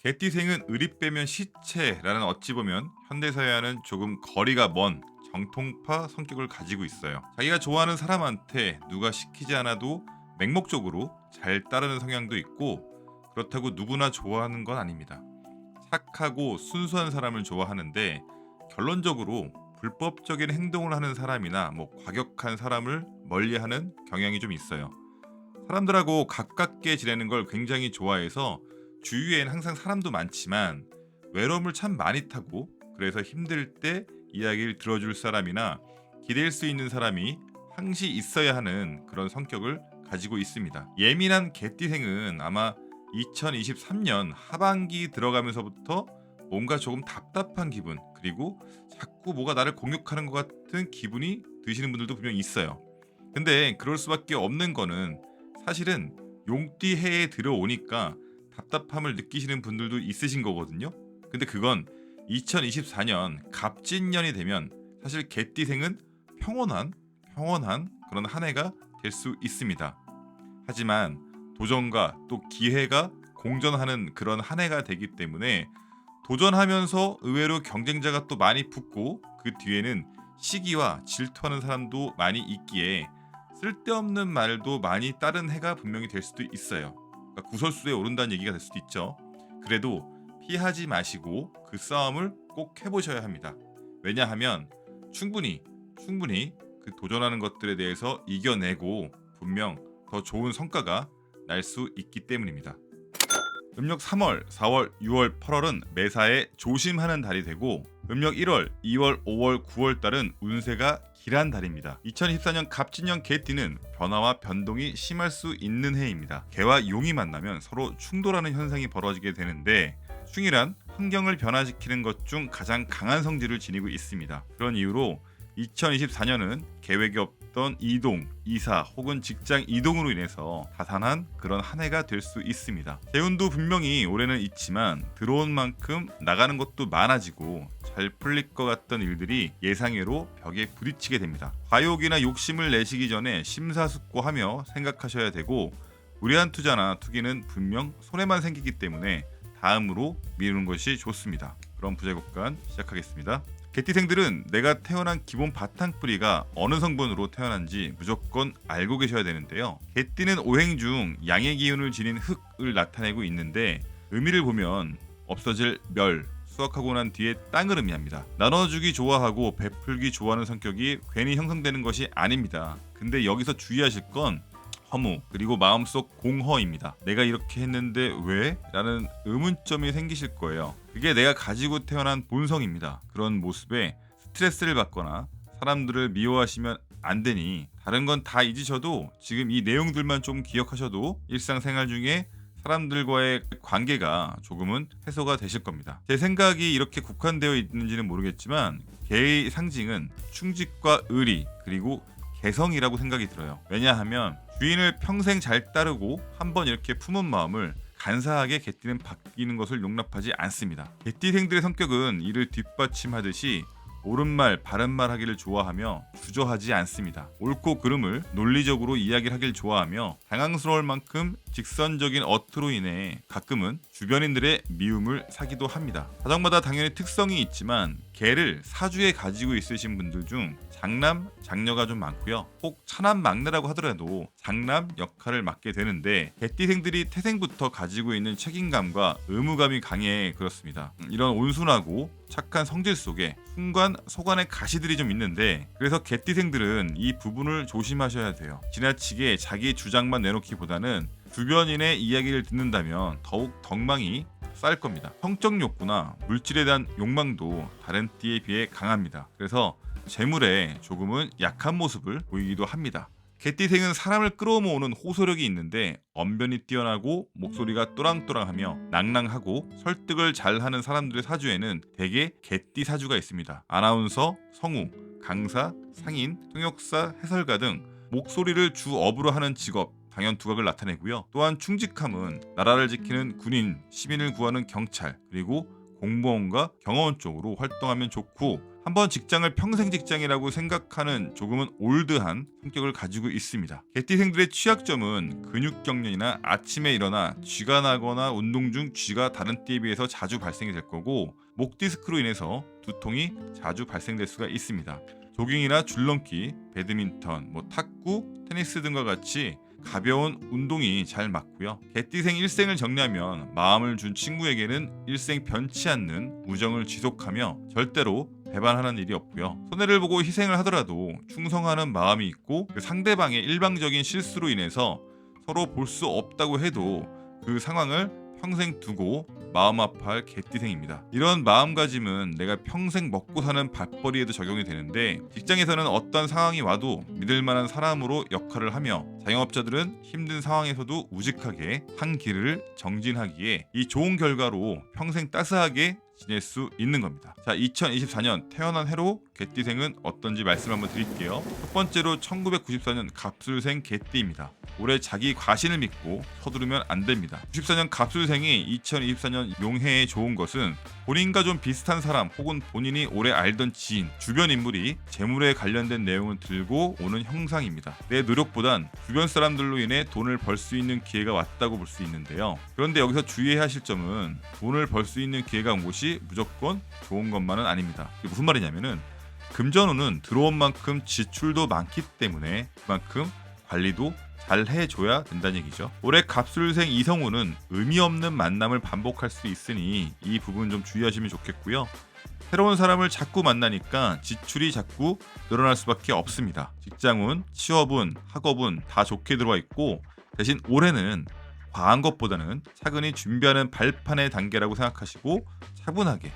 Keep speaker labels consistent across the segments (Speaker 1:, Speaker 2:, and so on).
Speaker 1: 개띠생은 의리 빼면 시체라는 어찌 보면 현대사회와는 조금 거리가 먼 정통파 성격을 가지고 있어요. 자기가 좋아하는 사람한테 누가 시키지 않아도 맹목적으로 잘 따르는 성향도 있고, 그렇다고 누구나 좋아하는 건 아닙니다. 착하고 순수한 사람을 좋아하는데, 결론적으로 불법적인 행동을 하는 사람이나 과격한 사람을 멀리하는 경향이 좀 있어요. 사람들하고 가깝게 지내는 걸 굉장히 좋아해서 주위엔 항상 사람도 많지만 외로움을 참 많이 타고, 그래서 힘들 때 이야기를 들어줄 사람이나 기댈 수 있는 사람이 항시 있어야 하는 그런 성격을 가지고 있습니다. 예민한 개띠생은 아마 2023년 하반기 들어가면서부터 뭔가 조금 답답한 기분, 그리고 자꾸 뭐가 나를 공격하는 것 같은 기분이 드시는 분들도 분명히 있어요. 근데 그럴 수밖에 없는 거는, 사실은 용띠해에 들어오니까 답답함을 느끼시는 분들도 있으신 거거든요. 근데 그건 2024년 갑진년이 되면 사실 개띠생은 평온한 그런 한 해가 될 수 있습니다. 하지만 도전과 또 기회가 공존하는 그런 한 해가 되기 때문에, 도전하면서 의외로 경쟁자가 또 많이 붙고 그 뒤에는 시기와 질투하는 사람도 많이 있기에 쓸데없는 말도 많이 따른 해가 분명히 될 수도 있어요. 그러니까 구설수에 오른다는 얘기가 될 수도 있죠. 그래도 피하지 마시고 그 싸움을 꼭 해보셔야 합니다. 왜냐하면 충분히 그 도전하는 것들에 대해서 이겨내고 분명 더 좋은 성과가 날 수 있기 때문입니다. 음력 3월, 4월, 6월, 8월은 매사에 조심하는 달이 되고, 음력 1월, 2월, 5월, 9월 달은 운세가 길한 달입니다. 2024년 갑진년 개띠는 변화와 변동이 심할 수 있는 해입니다. 개와 용이 만나면 서로 충돌하는 현상이 벌어지게 되는데, 충이란 환경을 변화시키는 것 중 가장 강한 성질을 지니고 있습니다. 그런 이유로 2024년은 계획이 없던 이동, 이사 혹은 직장 이동으로 인해서 다산한 그런 한 해가 될 수 있습니다. 재운도 분명히 올해는 있지만 들어온 만큼 나가는 것도 많아지고, 잘 풀릴 것 같던 일들이 예상외로 벽에 부딪히게 됩니다. 과욕이나 욕심을 내시기 전에 심사숙고하며 생각하셔야 되고, 무리한 투자나 투기는 분명 손해만 생기기 때문에 다음으로 미루는 것이 좋습니다. 그럼 부제국간 시작하겠습니다. 개띠생들은 내가 태어난 기본 바탕뿌리가 어느 성분으로 태어난지 무조건 알고 계셔야 되는데요. 개띠는 오행 중 양의 기운을 지닌 흙을 나타내고 있는데, 의미를 보면 없어질 멸, 수확하고 난 뒤에 땅을 의미합니다. 나눠주기 좋아하고 베풀기 좋아하는 성격이 괜히 형성되는 것이 아닙니다. 근데 여기서 주의하실 건 허무, 그리고 마음속 공허입니다. 내가 이렇게 했는데 왜? 라는 의문점이 생기실 거예요. 그게 내가 가지고 태어난 본성입니다. 그런 모습에 스트레스를 받거나 사람들을 미워하시면 안 되니, 다른 건 다 잊으셔도 지금 이 내용들만 좀 기억하셔도 일상생활 중에 사람들과의 관계가 조금은 해소가 되실 겁니다. 제 생각이 이렇게 국한되어 있는지는 모르겠지만, 개의 상징은 충직과 의리, 그리고 개성이라고 생각이 들어요. 왜냐하면 주인을 평생 잘 따르고 한번 이렇게 품은 마음을 간사하게 개띠는 바뀌는 것을 용납하지 않습니다. 개띠생들의 성격은 이를 뒷받침하듯이 옳은말 바른말 하기를 좋아하며 주저하지 않습니다. 옳고 그름을 논리적으로 이야기를 하길 좋아하며, 당황스러울 만큼 직선적인 어투로 인해 가끔은 주변인들의 미움을 사기도 합니다. 가정마다 당연히 특성이 있지만 개를 사주에 가지고 있으신 분들 중 장남, 장녀가 좀 많고요. 꼭 차남 막내라고 하더라도 장남 역할을 맡게 되는데, 개띠생들이 태생부터 가지고 있는 책임감과 의무감이 강해 그렇습니다. 이런 온순하고 착한 성질 속에 순간 속안의 가시들이 좀 있는데, 그래서 개띠생들은 이 부분을 조심하셔야 돼요. 지나치게 자기 주장만 내놓기보다는 주변인의 이야기를 듣는다면 더욱 덕망이 쌓일 겁니다. 성적 욕구나 물질에 대한 욕망도 다른 띠에 비해 강합니다. 그래서 재물에 조금은 약한 모습을 보이기도 합니다. 개띠생은 사람을 끌어모으는 호소력이 있는데, 언변이 뛰어나고 목소리가 또랑또랑하며 낭낭하고 설득을 잘하는 사람들의 사주에는 대개 개띠 사주가 있습니다. 아나운서, 성우, 강사, 상인, 통역사, 해설가 등 목소리를 주업으로 하는 직업, 당연투각을 나타내고요. 또한 충직함은 나라를 지키는 군인, 시민을 구하는 경찰, 그리고 공무원과 경호원 쪽으로 활동하면 좋고, 한번 직장을 평생 직장이라고 생각하는 조금은 올드한 성격을 가지고 있습니다. 개띠생들의 취약점은 근육경련이나 아침에 일어나 쥐가 나거나 운동 중 쥐가 다른 띠에 비해서 자주 발생이 될 거고, 목 디스크로 인해서 두통이 자주 발생될 수가 있습니다. 조깅이나 줄넘기, 배드민턴, 탁구, 테니스 등과 같이 가벼운 운동이 잘 맞고요. 개띠생 일생을 정리하면 마음을 준 친구에게는 일생 변치 않는 우정을 지속하며 절대로 배반하는 일이 없고요. 손해를 보고 희생을 하더라도 충성하는 마음이 있고, 그 상대방의 일방적인 실수로 인해서 서로 볼 수 없다고 해도 그 상황을 평생 두고 마음 아파할 개띠생입니다. 이런 마음가짐은 내가 평생 먹고 사는 밥벌이에도 적용이 되는데, 직장에서는 어떤 상황이 와도 믿을 만한 사람으로 역할을 하며, 자영업자들은 힘든 상황에서도 우직하게 한 길을 정진하기에 이 좋은 결과로 평생 따스하게 지낼 수 있는 겁니다. 자, 2024년 태어난 해로 개띠생은 어떤지 말씀 한번 드릴게요. 첫 번째로 1994년 갑술생 개띠입니다. 올해 자기 과신을 믿고 서두르면 안 됩니다. 94년 갑술생이 2024년 용해에 좋은 것은 본인과 좀 비슷한 사람 혹은 본인이 오래 알던 지인, 주변 인물이 재물에 관련된 내용을 들고 오는 형상입니다. 내 노력보단 주변 사람들로 인해 돈을 벌 수 있는 기회가 왔다고 볼 수 있는데요. 그런데 여기서 주의해야 하실 점은 돈을 벌 수 있는 기회가 온 곳이 무조건 좋은 것만은 아닙니다. 이게 무슨 말이냐면은 금전운은 들어온 만큼 지출도 많기 때문에 그만큼 관리도 잘 해줘야 된다는 얘기죠. 올해 갑술생 이성운은 의미 없는 만남을 반복할 수 있으니 이 부분 좀 주의하시면 좋겠고요. 새로운 사람을 자꾸 만나니까 지출이 자꾸 늘어날 수밖에 없습니다. 직장운, 취업운, 학업운 다 좋게 들어와 있고, 대신 올해는 과한 것보다는 차근히 준비하는 발판의 단계라고 생각하시고 차분하게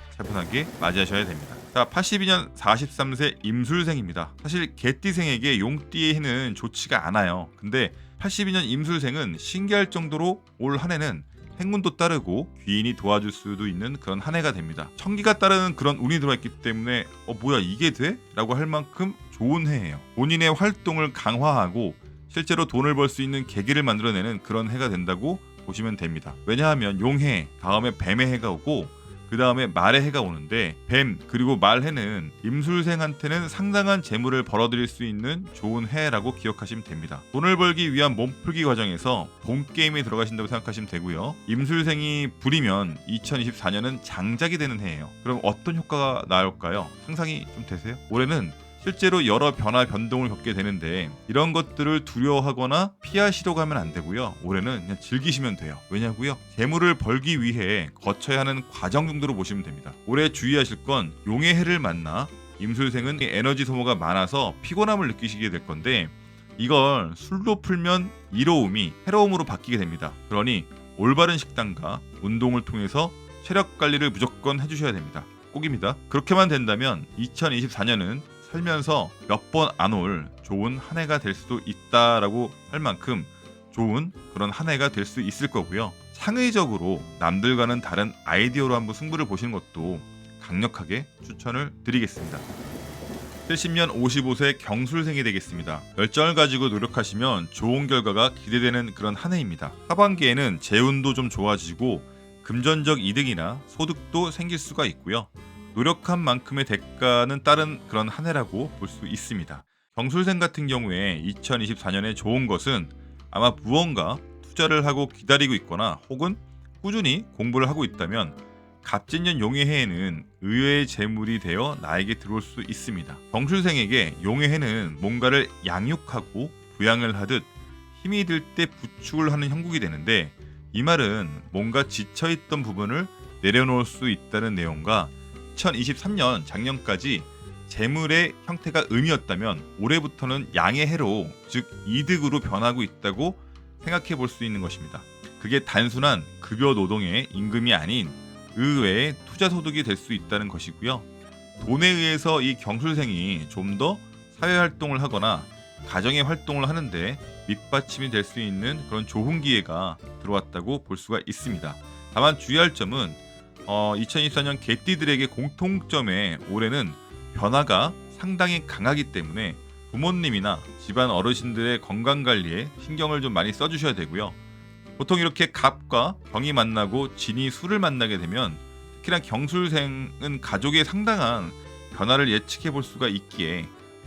Speaker 1: 맞이하셔야 됩니다. 자, 82년 43세 임술생입니다. 사실 개띠생에게 용띠의 해는 좋지가 않아요. 근데 82년 임술생은 신기할 정도로 올 한 해는 행운도 따르고 귀인이 도와줄 수도 있는 그런 한 해가 됩니다. 천기가 따르는 그런 운이 들어있기 때문에 뭐야 이게 돼? 라고 할 만큼 좋은 해예요. 본인의 활동을 강화하고 실제로 돈을 벌 수 있는 계기를 만들어내는 그런 해가 된다고 보시면 됩니다. 왜냐하면 용해, 다음에 뱀의 해가 오고 그 다음에 말의 해가 오는데, 뱀 그리고 말해는 임술생한테는 상당한 재물을 벌어들일 수 있는 좋은 해라고 기억하시면 됩니다. 돈을 벌기 위한 몸풀기 과정에서 돈 게임에 들어가신다고 생각하시면 되고요. 임술생이 불이면 2024년은 장작이 되는 해예요. 그럼 어떤 효과가 나올까요? 상상이 좀 되세요? 올해는 실제로 여러 변화 변동을 겪게 되는데 이런 것들을 두려워하거나 피하시려고 하면 안 되고요. 올해는 그냥 즐기시면 돼요. 왜냐고요? 재물을 벌기 위해 거쳐야 하는 과정 정도로 보시면 됩니다. 올해 주의하실 건 용의 해를 만나 임술생은 에너지 소모가 많아서 피곤함을 느끼시게 될 건데, 이걸 술로 풀면 이로움이 해로움으로 바뀌게 됩니다. 그러니 올바른 식단과 운동을 통해서 체력 관리를 무조건 해주셔야 됩니다. 꼭입니다. 그렇게만 된다면 2024년은 살면서 몇 번 안 올 좋은 한 해가 될 수도 있다라고 할 만큼 좋은 그런 한 해가 될 수 있을 거고요. 창의적으로 남들과는 다른 아이디어로 한번 승부를 보시는 것도 강력하게 추천을 드리겠습니다. 70년 55세 경술생이 되겠습니다. 열정을 가지고 노력하시면 좋은 결과가 기대되는 그런 한 해입니다. 하반기에는 재운도 좀 좋아지고 금전적 이득이나 소득도 생길 수가 있고요. 노력한 만큼의 대가는 따른 그런 한 해라고 볼 수 있습니다. 경술생 같은 경우에 2024년에 좋은 것은 아마 무언가 투자를 하고 기다리고 있거나 혹은 꾸준히 공부를 하고 있다면 갑진년 용의 해에는 의외의 재물이 되어 나에게 들어올 수 있습니다. 경술생에게 용의 해는 뭔가를 양육하고 부양을 하듯 힘이 들 때 부축을 하는 형국이 되는데, 이 말은 뭔가 지쳐있던 부분을 내려놓을 수 있다는 내용과 2023년 작년까지 재물의 형태가 음이었다면 올해부터는 양의 해로, 즉 이득으로 변하고 있다고 생각해 볼 수 있는 것입니다. 그게 단순한 급여 노동의 임금이 아닌 의외의 투자 소득이 될 수 있다는 것이고요. 돈에 의해서 이 경술생이 좀 더 사회활동을 하거나 가정의 활동을 하는데 밑받침이 될 수 있는 그런 좋은 기회가 들어왔다고 볼 수가 있습니다. 다만 주의할 점은 2024년 개띠들에게 공통점에 올해는 변화가 상당히 강하기 때문에 부모님이나 집안 어르신들의 건강관리에 신경을 좀 많이 써주셔야 되고요. 보통 이렇게 갑과 병이 만나고 진이 수를 만나게 되면 특히나 경술생은 가족의 상당한 변화를 예측해 볼 수가 있기에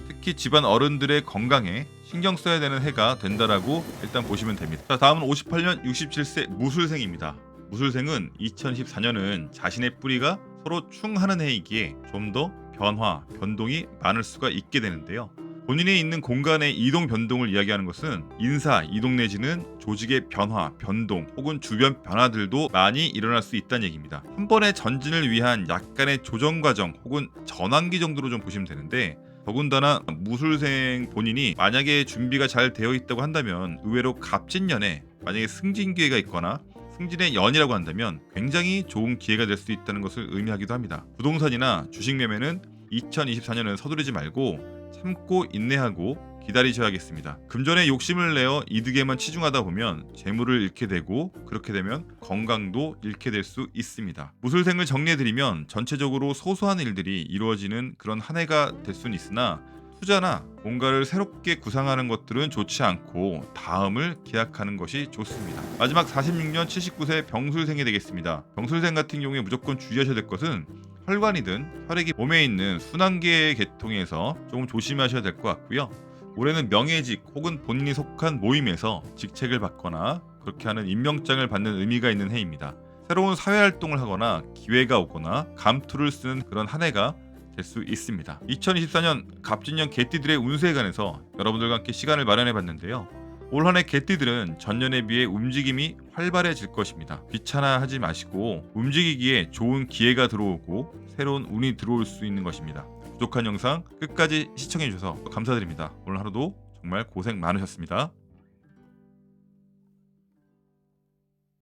Speaker 1: 특히 집안 어른들의 건강에 신경 써야 되는 해가 된다라고 일단 보시면 됩니다. 자, 다음은 58년 67세 무술생입니다. 무술생은 2014년은 자신의 뿌리가 서로 충하는 해이기에 좀 더 변화, 변동이 많을 수가 있게 되는데요. 본인이 있는 공간의 이동 변동을 이야기하는 것은 인사, 이동 내지는 조직의 변화, 변동 혹은 주변 변화들도 많이 일어날 수 있다는 얘기입니다. 한 번의 전진을 위한 약간의 조정 과정 혹은 전환기 정도로 좀 보시면 되는데, 더군다나 무술생 본인이 만약에 준비가 잘 되어 있다고 한다면 의외로 갑진년에 만약에 승진 기회가 있거나 승진의 연이라고 한다면 굉장히 좋은 기회가 될 수 있다는 것을 의미하기도 합니다. 부동산이나 주식 매매는 2024년은 서두르지 말고 참고 인내하고 기다리셔야겠습니다. 금전에 욕심을 내어 이득에만 치중하다 보면 재물을 잃게 되고, 그렇게 되면 건강도 잃게 될 수 있습니다. 무술생을 정리해드리면 전체적으로 소소한 일들이 이루어지는 그런 한 해가 될 수는 있으나 투자나 뭔가를 새롭게 구상하는 것들은 좋지 않고 다음을 기약하는 것이 좋습니다. 마지막 46년 79세 병술생이 되겠습니다. 병술생 같은 경우에 무조건 주의하셔야 될 것은 혈관이든 혈액이 몸에 있는 순환계 계통에서 조금 조심하셔야 될 것 같고요. 올해는 명예직 혹은 본인이 속한 모임에서 직책을 받거나 그렇게 하는 임명장을 받는 의미가 있는 해입니다. 새로운 사회활동을 하거나 기회가 오거나 감투를 쓰는 그런 한 해가 될 수 있습니다. 2024년 갑진년 개띠들의 운세에 관해서 여러분들과 함께 시간을 마련해 봤는데요. 올 한 해 개띠들은 전년에 비해 움직임이 활발해질 것입니다. 귀찮아하지 마시고 움직이기에 좋은 기회가 들어오고 새로운 운이 들어올 수 있는 것입니다. 부족한 영상 끝까지 시청해 주셔서 감사드립니다. 오늘 하루도 정말 고생 많으셨습니다.